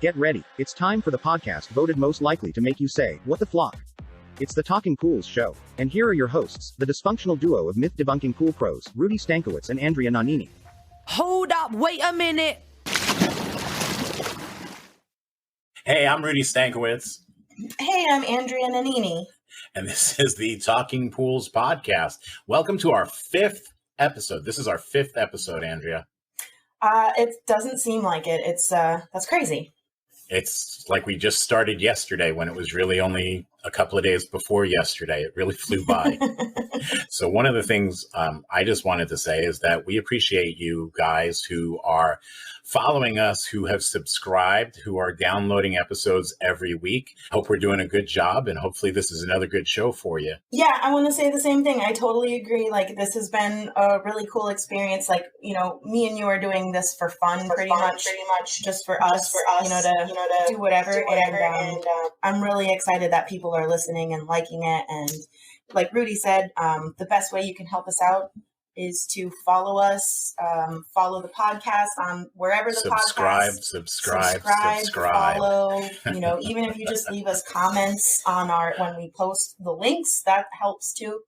Get ready, it's time for the podcast voted most likely to make you say, "What the flock?" It's the Talking Pools show. And here are your hosts, the dysfunctional duo of myth-debunking pool pros, Rudy Stankiewicz and Andrea Nannini. Hold up, wait a minute. Hey, I'm Rudy Stankiewicz. Hey, I'm Andrea Nannini. And this is the Talking Pools podcast. Welcome to our 5th episode. This is our 5th episode, Andrea. It doesn't seem like it. That's crazy. It's like we just started yesterday when it was really only a couple of days before yesterday. It really flew by. So one of the things I just wanted to say is that we appreciate you guys who are following us, who have subscribed, who are downloading episodes every week. Hope we're doing a good job, and hopefully this is another good show for you. Yeah, I want to say the same thing. I totally agree. Like, this has been a really cool experience. Like, me and you are doing this for fun, pretty much just for us, to do whatever. And I'm really excited that people are listening and liking it. And like Rudy said, the best way you can help us out is to follow us, follow the podcast on wherever the podcast. Subscribe. Follow, even if you just leave us comments on when we post the links, that helps too.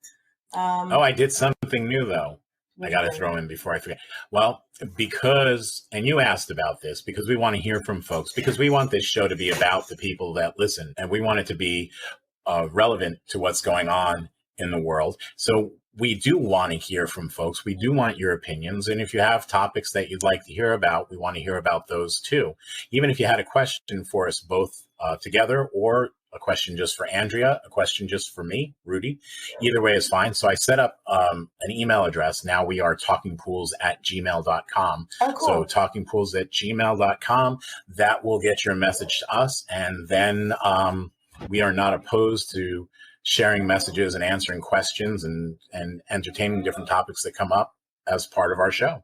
I did something new though. I got to throw in before I forget. Well, and you asked about this, because we want to hear from folks, because we want this show to be about the people that listen, and we want it to be relevant to what's going on in the world. So we do want to hear from folks. We do want your opinions. And if you have topics that you'd like to hear about, we want to hear about those too. Even if you had a question for us both together, or a question just for Andrea, a question just for me, Rudy, either way is fine. So I set up an email address. Now we are talkingpools@gmail.com. Oh, cool. So talkingpools@gmail.com, that will get your message to us. And then we are not opposed to sharing messages and answering questions and entertaining different topics that come up as part of our show.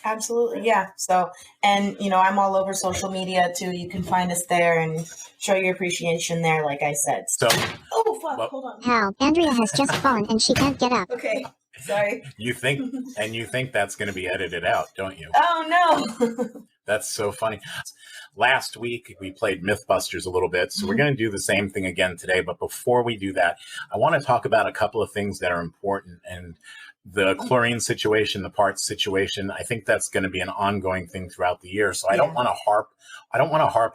Absolutely. Yeah. So, and I'm all over social media too. You can find us there and show your appreciation there, like I said. So, hold on. Hal, Andrea has just fallen and she can't get up. Okay. Sorry. You think that's going to be edited out, don't you? Oh, no. That's so funny. Last week, we played Mythbusters a little bit, so we're going to do the same thing again today. But before we do that, I want to talk about a couple of things that are important. And the chlorine situation, the parts situation, I think that's going to be an ongoing thing throughout the year. So I don't want to harp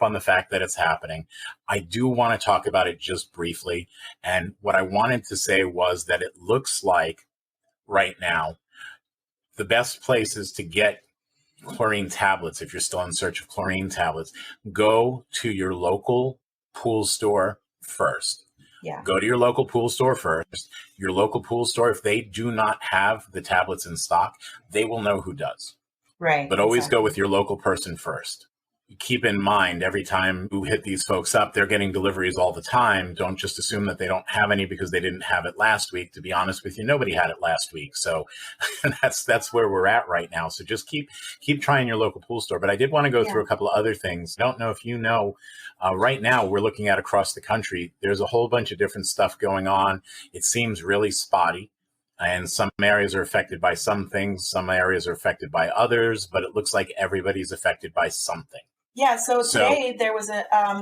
on the fact that it's happening. I do want to talk about it just briefly. And what I wanted to say was that it looks like right now, the best places to get chlorine tablets, if you're still in search of chlorine tablets, go to your local pool store first. Yeah. Go to your local pool store first. Your local pool store, if they do not have the tablets in stock, they will know who does. Right. But always go with your local person first. Keep in mind, every time you hit these folks up, they're getting deliveries all the time. Don't just assume that they don't have any because they didn't have it last week. To be honest with you, nobody had it last week. So that's where we're at right now. So just keep trying your local pool store. But I did want to go through a couple of other things. I don't know if you know, right now we're looking at across the country, there's a whole bunch of different stuff going on. It seems really spotty. And some areas are affected by some things. Some areas are affected by others. But it looks like everybody's affected by something. Yeah, so today there was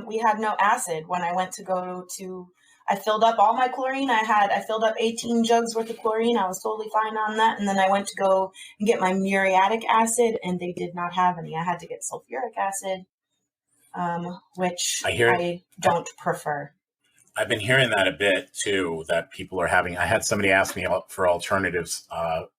we had no acid when I went to I filled up all my chlorine. I filled up 18 jugs worth of chlorine. I was totally fine on that. And then I went to go and get my muriatic acid, and they did not have any. I had to get sulfuric acid, which I don't prefer. I've been hearing that a bit too, that people are having. I had somebody ask me for alternatives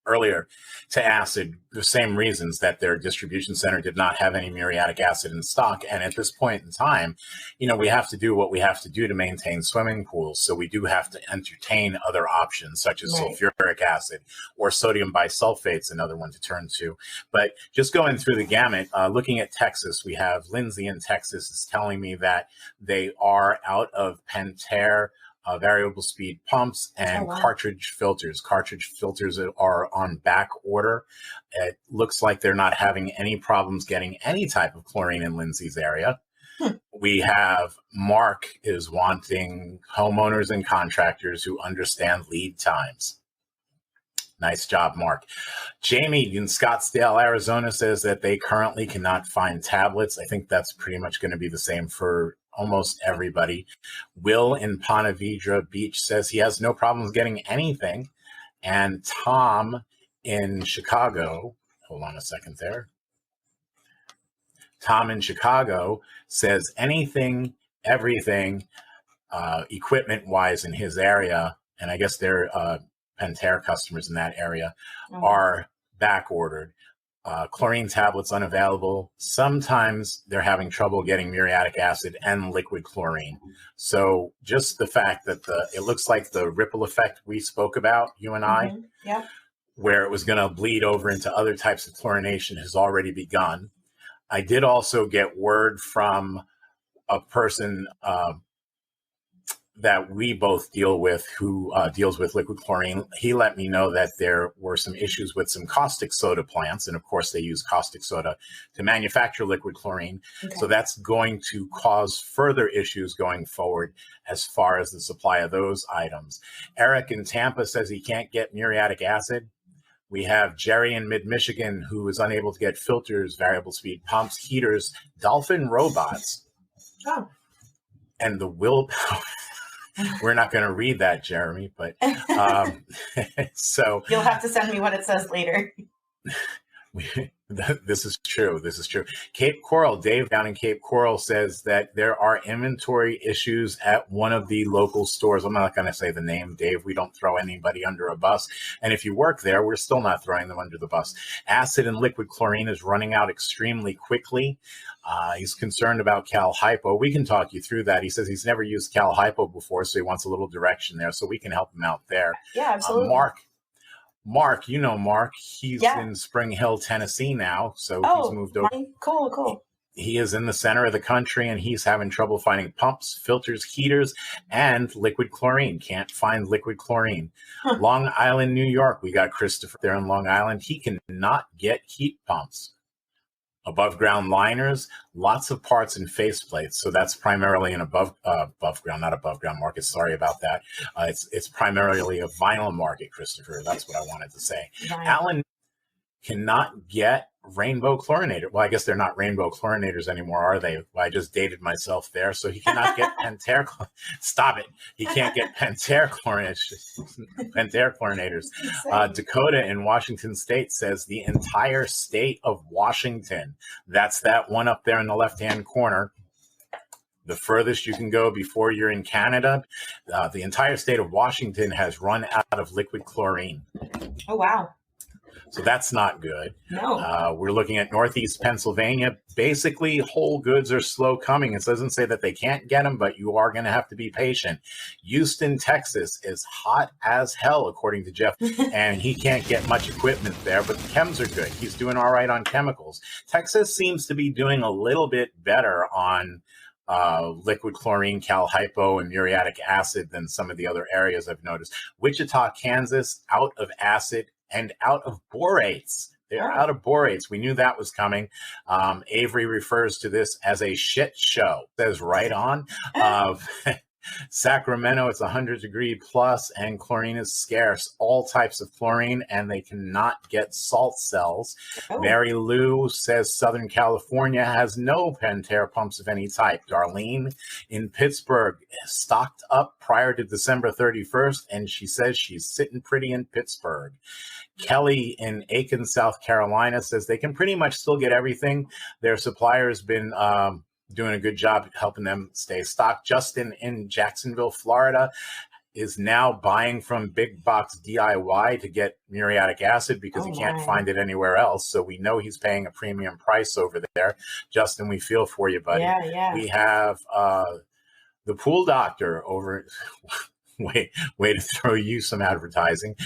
earlier to acid, the same reasons, that their distribution center did not have any muriatic acid in stock. And at this point in time, we have to do what we have to do to maintain swimming pools. So we do have to entertain other options, such as sulfuric acid or sodium bisulfate's another one to turn to. But just going through the gamut, looking at Texas, we have Lindsay in Texas is telling me that they are out of Pentair variable speed pumps and cartridge filters. Cartridge filters are on back order. It looks like they're not having any problems getting any type of chlorine in Lindsay's area. We have Mark is wanting homeowners and contractors who understand lead times. Nice job, Mark. Jamie in Scottsdale, Arizona says that they currently cannot find tablets. I think that's pretty much going to be the same for almost everybody. Will in Ponte Vedra Beach says he has no problems getting anything. And Tom in Chicago, hold on a second there. Tom in Chicago says anything, everything, equipment-wise in his area, and I guess they're Pentair customers in that area, are back ordered. Chlorine tablets unavailable. Sometimes they're having trouble getting muriatic acid and liquid chlorine. So just the fact that it looks like the ripple effect we spoke about, you and I, where it was going to bleed over into other types of chlorination has already begun. I did also get word from a person that we both deal with who deals with liquid chlorine. He let me know that there were some issues with some caustic soda plants. And of course, they use caustic soda to manufacture liquid chlorine. Okay. So that's going to cause further issues going forward as far as the supply of those items. Eric in Tampa says he can't get muriatic acid. We have Jerry in mid-Michigan who is unable to get filters, variable speed pumps, heaters, dolphin robots, and the willpower. We're not going to read that, Jeremy, but so you'll have to send me what it says later. This is true. This is true. Cape Coral, Dave down in Cape Coral says that there are inventory issues at one of the local stores. I'm not going to say the name, Dave. We don't throw anybody under a bus. And if you work there, we're still not throwing them under the bus. Acid and liquid chlorine is running out extremely quickly. He's concerned about Cal Hypo. We can talk you through that. He says he's never used Cal Hypo before, so he wants a little direction there. So we can help him out there. Yeah, absolutely. Mark, you know Mark. He's in Spring Hill, Tennessee now, so he's moved over. Cool. He is in the center of the country, and he's having trouble finding pumps, filters, heaters, and liquid chlorine. Can't find liquid chlorine. Long Island, New York. We got Christopher there in Long Island. He cannot get heat pumps. Above ground liners, lots of parts and faceplates. So that's primarily an above ground market. Sorry about that. It's primarily a vinyl market, Christopher. That's what I wanted to say. Right. Alan cannot get rainbow chlorinator. Well, I guess they're not rainbow chlorinators anymore, are they? Well, I just dated myself there. So he cannot get Pentair. Stop it. He can't get Pentair chlorinators. Dakota in Washington State says the entire state of Washington, that's that one up there in the left-hand corner, the furthest you can go before you're in Canada, the entire state of Washington has run out of liquid chlorine. Oh, wow. So that's not good. No. We're looking at Northeast Pennsylvania. Basically, whole goods are slow coming. It doesn't say that they can't get them, but you are going to have to be patient. Houston, Texas is hot as hell, according to Jeff, and he can't get much equipment there, but the chems are good. He's doing all right on chemicals. Texas seems to be doing a little bit better on liquid chlorine, Cal Hypo, and muriatic acid than some of the other areas I've noticed. Wichita, Kansas, out of acid and out of borates. They're out of borates. We knew that was coming. Avery refers to this as a shit show. Says right on. Sacramento, it's 100-degree plus, and chlorine is scarce. All types of chlorine, and they cannot get salt cells. Mary Lou says Southern California has no Pentair pumps of any type. Darlene in Pittsburgh stocked up prior to December 31st, and she says she's sitting pretty in Pittsburgh. Kelly in Aiken, South Carolina says they can pretty much still get everything. Their supplier's been doing a good job helping them stay stocked. Justin in Jacksonville, Florida is now buying from Big Box DIY to get muriatic acid because he can't find it anywhere else. So we know he's paying a premium price over there. Justin, we feel for you, buddy. Yeah. We have the pool doctor over... Way to throw you some advertising.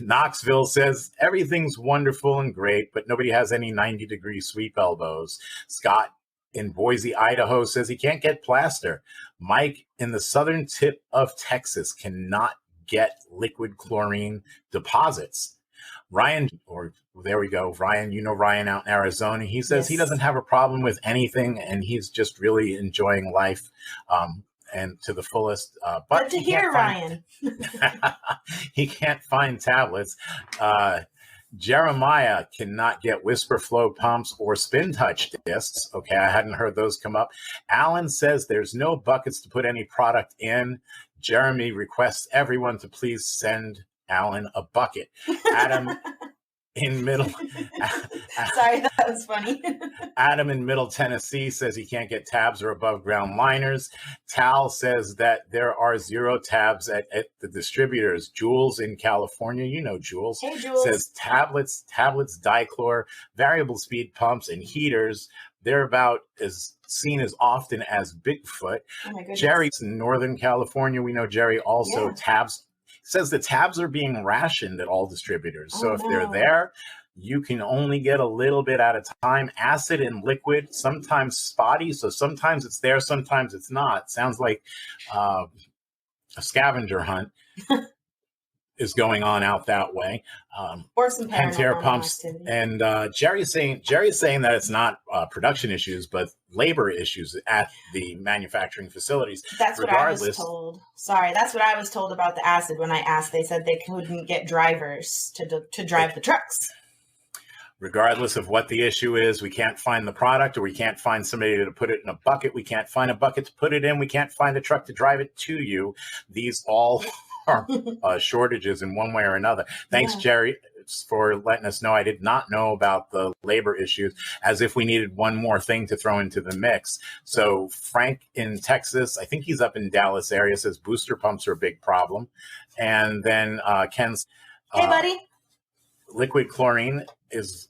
Knoxville says everything's wonderful and great, but nobody has any 90-degree sweep elbows. Scott in Boise, Idaho says he can't get plaster. Mike in the southern tip of Texas cannot get liquid chlorine deposits. Ryan, there we go. Ryan, you know Ryan out in Arizona. He says he doesn't have a problem with anything, and he's just really enjoying life. and to the fullest. But Good to hear, Ryan. He can't find tablets. Jeremiah cannot get whisper flow pumps or spin touch discs. Okay, I hadn't heard those come up. Alan says there's no buckets to put any product in. Jeremy requests everyone to please send Alan a bucket. Adam in Middle Sorry, that was funny. Adam in Middle Tennessee says he can't get tabs or above ground liners. Tal says that there are 0 tabs at the distributors. Jules in California, you know Jules, Hey, Jules. says tablets, dichlor, variable speed pumps, and heaters. They're about as seen as often as Bigfoot. Oh my goodness. Jerry's in Northern California. We know Jerry also Yeah. tabs. Says the tabs are being rationed at all distributors. So if they're no. there, you can only get a little bit at a time. Acid and liquid, sometimes spotty. So sometimes it's there, sometimes it's not. Sounds like a scavenger hunt is going on out that way. Or some Pentair paranormal pumps. activity. And Jerry's saying that it's not production issues, but labor issues at the manufacturing facilities. That's what I was told. Sorry, that's what I was told about the acid when I asked. They said they couldn't get drivers to drive the trucks. Regardless of what the issue is, we can't find the product, or we can't find somebody to put it in a bucket. We can't find a bucket to put it in. We can't find a truck to drive it to you. These all are shortages in one way or another. Thanks, Jerry, for letting us know. I did not know about the labor issues, as if we needed one more thing to throw into the mix. So Frank in Texas, I think he's up in Dallas area, says booster pumps are a big problem. And then Ken's Hey, buddy. liquid chlorine is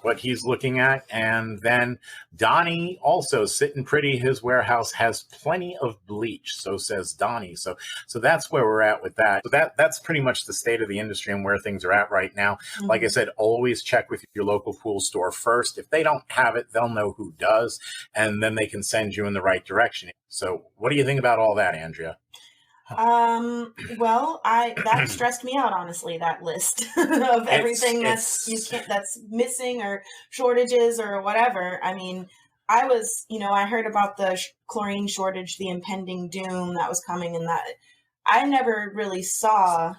what he's looking at. And then Donnie, also sitting pretty, his warehouse has plenty of bleach, so says Donnie. So that's where we're at with that. So that's pretty much the state of the industry and where things are at right now. Mm-hmm. Like I said, always check with your local pool store first. If they don't have it, they'll know who does, and then they can send you in the right direction. So what do you think about all that, Andrea? Well, that stressed me out, honestly, that list of everything that's missing or shortages or whatever. I mean, I heard about the chlorine shortage, the impending doom that was coming, and that I never really saw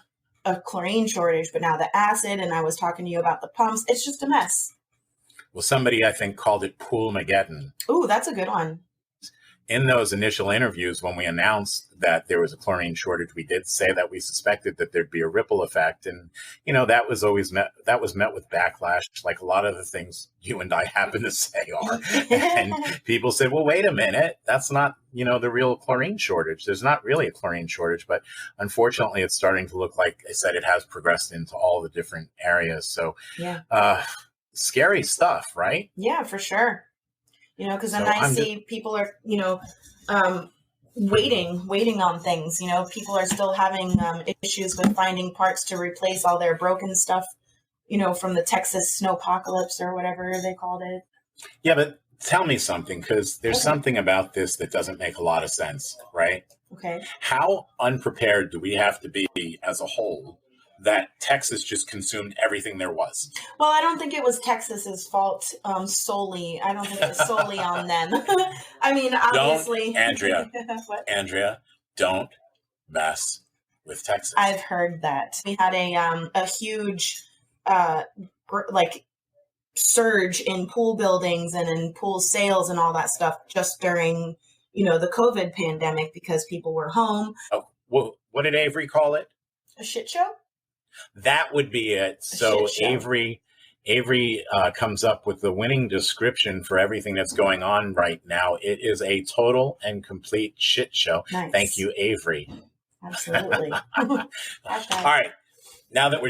a chlorine shortage, but now the acid, and I was talking to you about the pumps. It's just a mess. Well, somebody I think called it Poolmageddon. Ooh, that's a good one. In those initial interviews, when we announced that there was a chlorine shortage, we did say that we suspected that there'd be a ripple effect. And, that was met with backlash, like a lot of the things you and I happen to say are. And people said, well, wait a minute, that's not, the real chlorine shortage. There's not really a chlorine shortage, but unfortunately it's starting to look like I said, it has progressed into all the different areas. So, scary stuff, right? Yeah, for sure. Because then I see people are, waiting on things. People are still having issues with finding parts to replace all their broken stuff, from the Texas snowpocalypse or whatever they called it. Yeah, but tell me something, because there's something about this that doesn't make a lot of sense, right? Okay. How unprepared do we have to be as a whole that Texas just consumed everything there was? Well, I don't think it was Texas's fault solely. I don't think it was solely on them. I mean, obviously. Andrea, don't mess with Texas. I've heard that. We had a huge surge in pool buildings and in pool sales and all that stuff just during, the COVID pandemic, because people were home. Oh, well, what did Avery call it? A shit show? That would be it. So Avery comes up with the winning description for everything that's going on right now. It is a total and complete shit show. Nice. Thank you, Avery. Absolutely. All right. Now that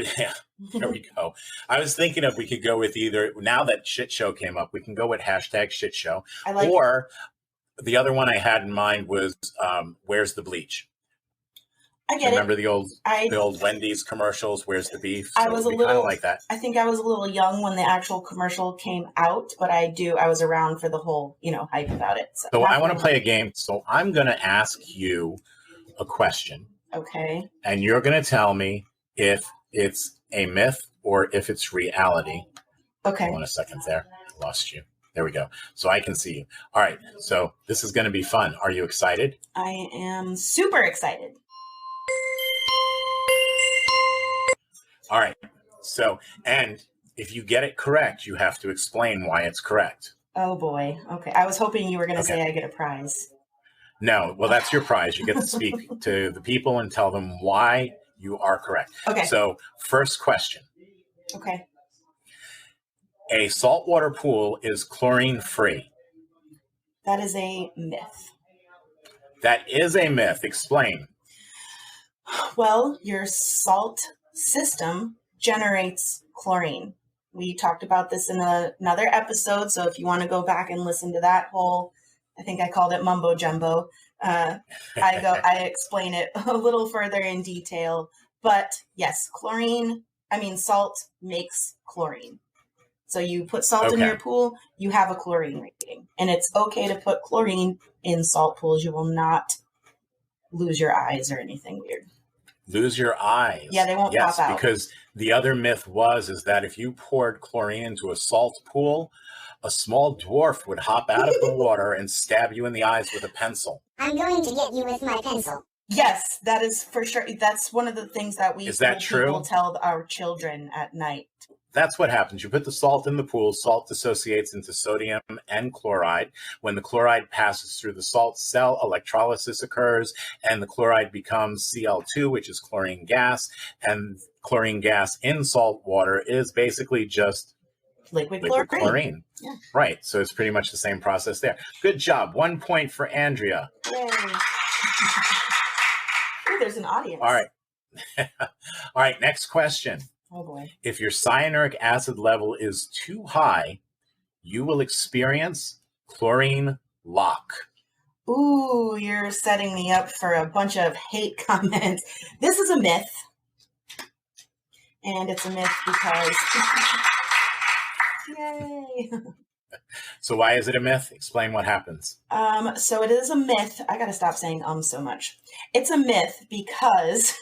there we go. I was thinking if we could go with either, now that shit show came up, we can go with hashtag shit show. Or the other one I had in mind was where's the bleach? I get Remember the old Wendy's commercials? Where's the beef? So I was a little like that. I think I was a little young when the actual commercial came out, but I was around for the whole, hype about it. So I want to play a game. So I'm going to ask you a question. Okay. And you're going to tell me if it's a myth or if it's reality. Okay. Hold on a second there. Lost you. There we go. So I can see you. All right. So this is going to be fun. Are you excited? I am super excited. All right. So, and if you get it correct, you have to explain why it's correct. Oh boy. Okay. I was hoping you were going to Okay. say I get a prize. No. Well, that's your prize. You get to speak to the people and tell them why you are correct. Okay. So first question. Okay. A saltwater pool is chlorine free. That is a myth. That is a myth. Explain. Well, your salt system generates chlorine. We talked about this in another episode, so if you want to go back and listen to that whole, I think I called it mumbo jumbo. I explain it a little further in detail. But yes, salt makes chlorine. So you put salt in your pool, you have a chlorine rating. And it's okay to put chlorine in salt pools. You will not lose your eyes or anything weird. Lose your eyes. Yeah, they won't pop out. Because the other myth is that if you poured chlorine into a salt pool, a small dwarf would hop out of the water and stab you in the eyes with a pencil. I'm going to get you with my pencil. Yes, that is for sure. That's one of the things that we people tell our children at night. That's what happens. You put the salt in the pool, salt dissociates into sodium and chloride. When the chloride passes through the salt cell, electrolysis occurs, and the chloride becomes Cl2, which is chlorine gas. And chlorine gas in salt water is basically just liquid chlorine. Yeah. Right. So it's pretty much the same process there. Good job. 1 point for Andrea. Yay. Ooh, there's an audience. All right. All right. Next question. Oh boy. If your cyanuric acid level is too high, you will experience chlorine lock. Ooh, you're setting me up for a bunch of hate comments. This is a myth. And it's a myth because... Yay! So why is it a myth? Explain what happens. So it is a myth. I gotta stop saying so much. It's a myth because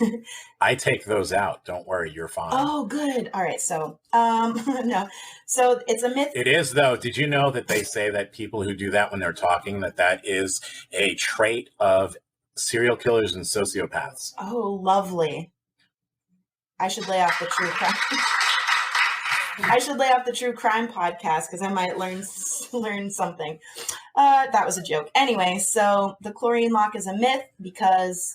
I take those out. Don't worry, you're fine. Oh, good. All right. So no. So it's a myth. It is though. Did you know that they say that people who do that when they're talking, that is a trait of serial killers and sociopaths? Oh, lovely. I should lay off the true crime. I should lay off the true crime podcast because I might learn something. That was a joke. Anyway, so the chlorine lock is a myth because,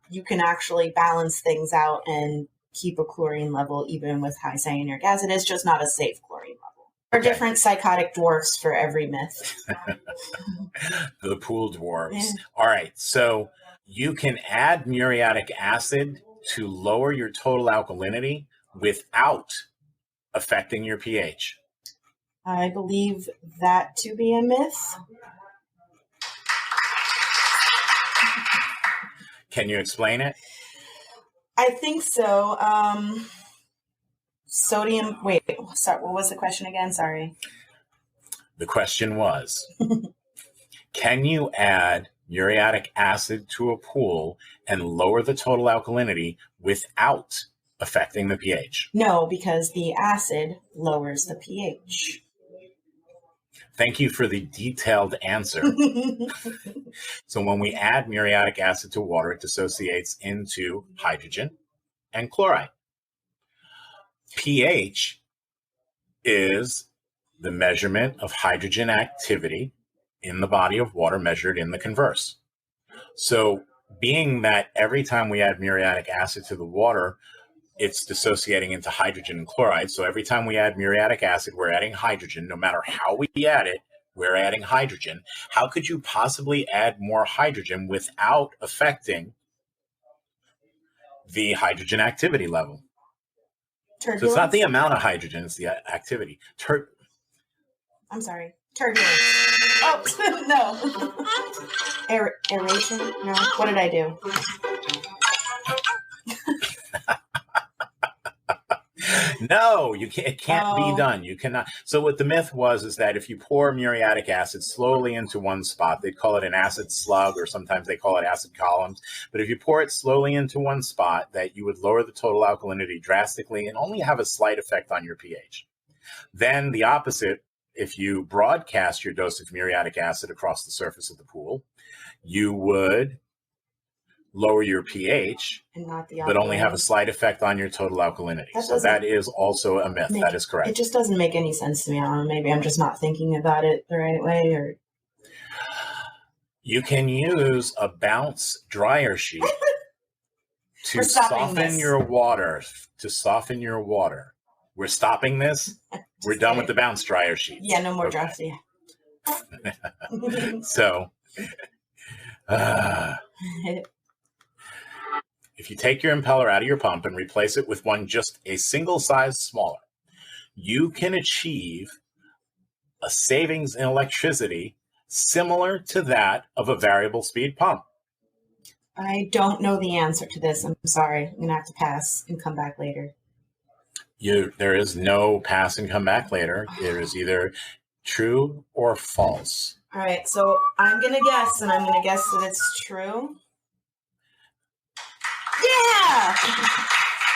you can actually balance things out and keep a chlorine level even with high cyanuric acid. It's just not a safe chlorine level. There are different psychotic dwarfs for every myth. The pool dwarves. Yeah. All right. So you can add muriatic acid to lower your total alkalinity without affecting your pH. I believe that to be a myth. Can you explain it? I think so. Sodium. Wait, sorry, what was the question again? Sorry. The question was, can you add muriatic acid to a pool and lower the total alkalinity without affecting the pH? No, because the acid lowers the pH. Thank you for the detailed answer. So when we add muriatic acid to water, it dissociates into hydrogen and chloride. pH is the measurement of hydrogen activity in the body of water measured in the converse. So being that every time we add muriatic acid to the water, it's dissociating into hydrogen and chloride. So every time we add muriatic acid, we're adding hydrogen. No matter how we add it, we're adding hydrogen. How could you possibly add more hydrogen without affecting the hydrogen activity level? Turbulence? So it's not the amount of hydrogen, it's the activity. I'm sorry. Turbulence. Oh, no. Aeration? No. What did I do? No, you can't. It can't be done. You cannot. So what the myth is that if you pour muriatic acid slowly into one spot, they call it an acid slug, or sometimes they call it acid columns. But if you pour it slowly into one spot, that you would lower the total alkalinity drastically and only have a slight effect on your pH. Then the opposite if you broadcast your dose of muriatic acid across the surface of the pool, you would lower your pH, and not the but only have a alkalinity. slight effect on your total alkalinity. That So that is also a myth. That is It correct. just doesn't make any sense to me. I don't know, maybe I'm just not thinking about it the right way, or You can use a bounce dryer sheet to We're stopping soften this. your water. We're stopping this. We're done with the bounce dryer sheet. yeah, no more Okay. drafts. Yeah. So, if you take your impeller out of your pump and replace it with one just a single size smaller, you can achieve a savings in electricity similar to that of a variable speed pump. I don't know the answer to this. I'm sorry. I'm gonna have to pass and come back later. There is no pass and come back later. It is either true or false. All right, so I'm gonna guess, and I'm gonna guess that it's true. Yeah.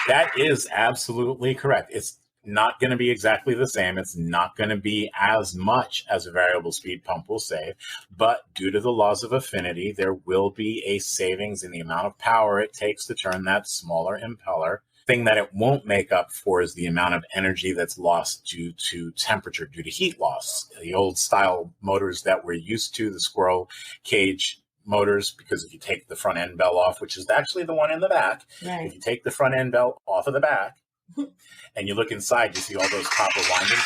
That is absolutely correct. It's not going to be exactly the same. It's not going to be as much as a variable speed pump will save, but due to the laws of affinity, there will be a savings in the amount of power it takes to turn that smaller impeller. Thing that it won't make up for is the amount of energy that's lost due to temperature, due to heat loss. The old style motors that we're used to, the squirrel cage motors, because if you take the front end bell off, which is actually the one in the back, Right. if you take the front end bell off of the back and you look inside, you see all those copper windings.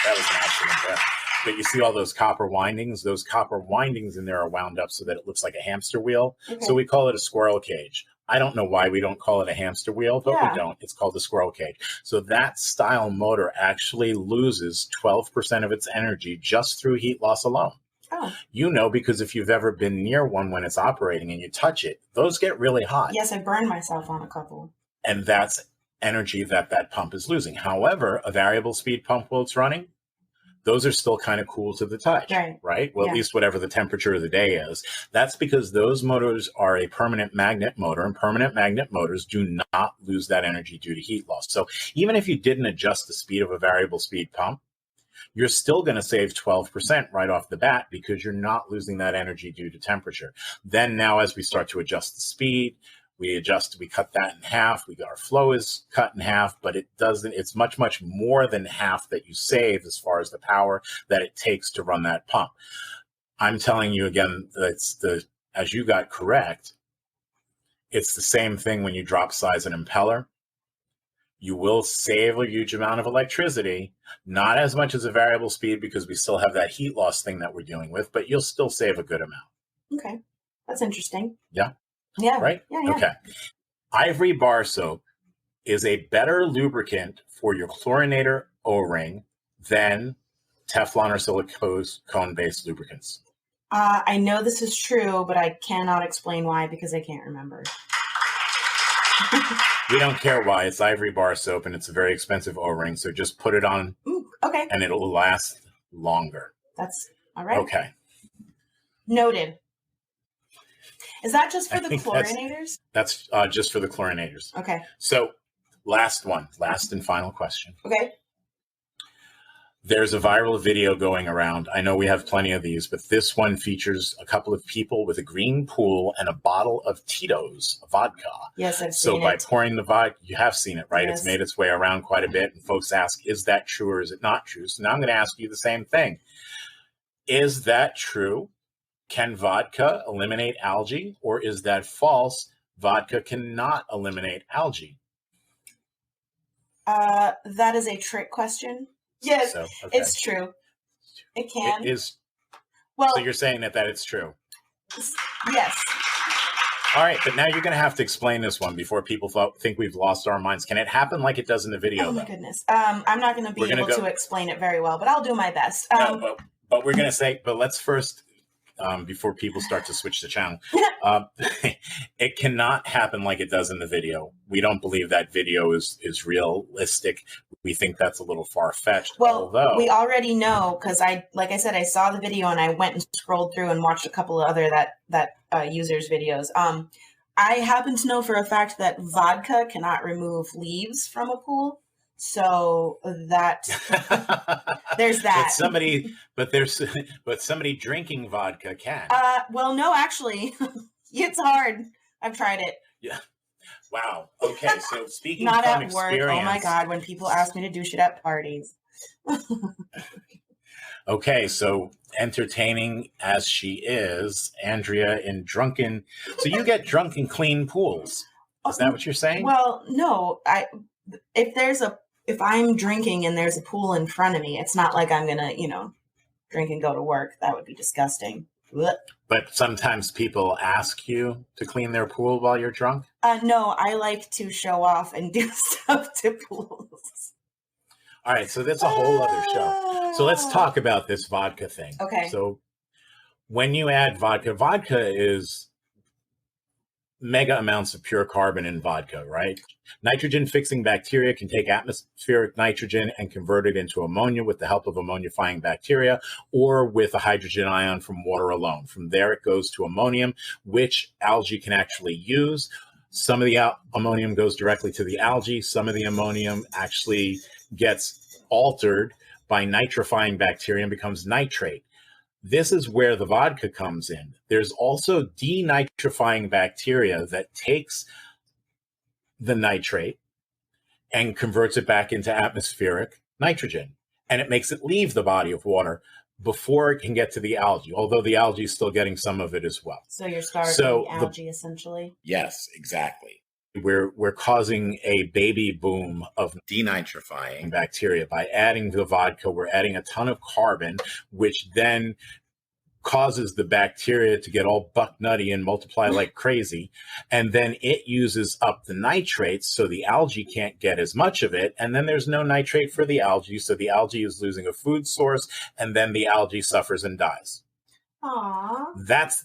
That was an accident there. But you see all those copper windings. Those copper windings in there are wound up so that it looks like a hamster wheel. Okay. So we call it a squirrel cage. I don't know why we don't call it a hamster wheel, but Yeah. we don't. It's called the squirrel cage. So that style motor actually loses 12% of its energy just through heat loss alone. Oh, You know, because if you've ever been near one when it's operating and you touch it, those get really hot. yes, I burned myself on a couple. And that's energy that that pump is losing. However, a variable speed pump while it's running, those are still kind of cool to the touch, Right. Well, Yeah. at least whatever the temperature of the day is. That's because those motors are a permanent magnet motor, and permanent magnet motors do not lose that energy due to heat loss. So even if you didn't adjust the speed of a variable speed pump, you're still going to save 12% right off the bat because you're not losing that energy due to temperature. Then now as we start to adjust the speed, we cut that in half. Our flow is cut in half, but it's much, much more than half that you save as far as the power that it takes to run that pump. I'm telling you again, as you got correct, it's the same thing when you drop size an impeller. You will save a huge amount of electricity, not as much as a variable speed because we still have that heat loss thing that we're dealing with, but you'll still save a good amount. Okay, that's interesting. Yeah. Yeah. Right? Yeah. Okay. Ivory bar soap is a better lubricant for your chlorinator O-ring than Teflon or silicone-based lubricants. I know this is true, but I cannot explain why because I can't remember. We don't care why. It's ivory bar soap, and it's a very expensive O-ring, so just put it on. Ooh, okay. And it'll last longer. That's all right. Okay. Noted. Is that just for I the think chlorinators? That's just for the chlorinators. Okay. So last and final question. Okay. There's a viral video going around. I know we have plenty of these, but this one features a couple of people with a green pool and a bottle of Tito's vodka. Yes, I've So seen by it. pouring the vodka, you have seen it, right? Yes. It's made its way around quite a bit, and folks ask, is that true or is it not true? So now I'm going to ask you the same thing. Is that true? Can vodka eliminate algae, or is that false? Vodka cannot eliminate algae. That is a trick question. Yes, So, okay. it's true. It can. It is. Well, So you're saying that it's true. yes. All right, but now you're going to have to explain this one before people think we've lost our minds. Can it happen like it does in the video? Oh my though? goodness. I'm not going to be able to explain it very well, but I'll do my best. No, but we're going to say, but let's first, before people start to switch the channel, it cannot happen like it does in the video. We don't believe that video is realistic. We think that's a little far-fetched. Well, although we already know because like I said, I saw the video and I went and scrolled through and watched a couple of other that users' videos. I happen to know for a fact that vodka cannot remove leaves from a pool. So that there's that. But somebody drinking vodka can. Well, no, actually, it's hard. I've tried it. Yeah. Wow. Okay. So speaking Not from at work. experience. Oh my God. When people ask me to do shit at parties. Okay. So entertaining as she is, Andrea in drunken. So you get drunk in clean pools. Is that what you're saying? Well, no. If I'm drinking and there's a pool in front of me, it's not like I'm gonna, drink and go to work. That would be disgusting. Blech. But sometimes people ask you to clean their pool while you're drunk? No, I like to show off and do stuff to pools. All right, so that's a whole other show. So let's talk about this vodka thing. Okay. So when you add vodka is mega amounts of pure carbon in vodka, right? Nitrogen-fixing bacteria can take atmospheric nitrogen and convert it into ammonia with the help of ammonifying bacteria or with a hydrogen ion from water alone. From there, it goes to ammonium, which algae can actually use. Some of the ammonium goes directly to the algae. Some of the ammonium actually gets altered by nitrifying bacteria and becomes nitrate. This is where the vodka comes in. There's also denitrifying bacteria that takes the nitrate and converts it back into atmospheric nitrogen. And it makes it leave the body of water before it can get to the algae, although the algae is still getting some of it as well. So you're starving the algae, essentially? Yes, exactly. We're causing a baby boom of denitrifying bacteria by adding the vodka. We're adding a ton of carbon, which then causes the bacteria to get all buck nutty and multiply like crazy. And then it uses up the nitrates, so the algae can't get as much of it. And then there's no nitrate for the algae, so the algae is losing a food source, and then the algae suffers and dies. Aww. That's,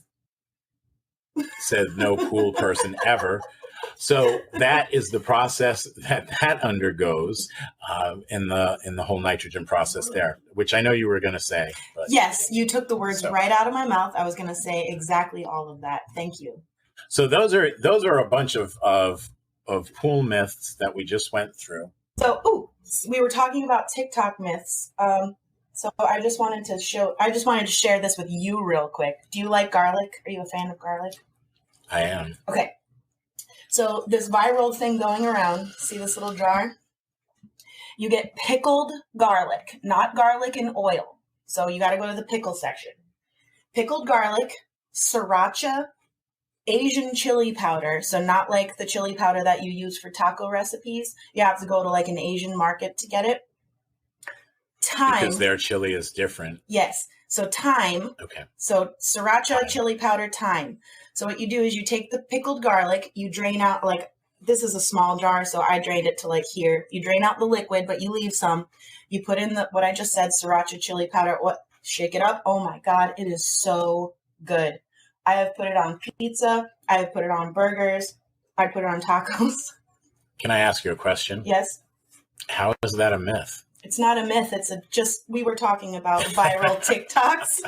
said no pool person ever. So that is the process that undergoes in the whole nitrogen process there, which I know you were going to say. But, yes, you took the words right out of my mouth. I was going to say exactly all of that. Thank you. So those are a bunch of pool myths that we just went through. So, we were talking about TikTok myths. So I just wanted to share this with you real quick. Do you like garlic? Are you a fan of garlic? I am. Okay. So this viral thing going around, see this little jar? You get pickled garlic, not garlic and oil. So you got to go to the pickle section. Pickled garlic, sriracha, Asian chili powder. So not like the chili powder that you use for taco recipes. You have to go to like an Asian market to get it. Thyme. Because their chili is different. Yes. So thyme. Okay. So sriracha, chili powder, thyme. So what you do is you take the pickled garlic, you drain out, like, this is a small jar, so I drained it to like here. You drain out the liquid, but you leave some. You put in what I just said, sriracha, chili powder, shake it up. Oh my God, it is so good. I have put it on pizza. I have put it on burgers. I put it on tacos. Can I ask you a question? Yes. How is that a myth? It's not a myth. It's we were talking about viral TikToks.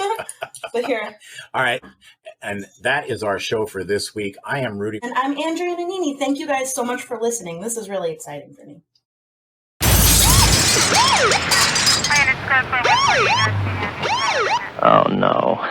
But here. All right. And that is our show for this week. I am Rudy. And I'm Andrea Nanini. Thank you guys so much for listening. This is really exciting for me. Oh no.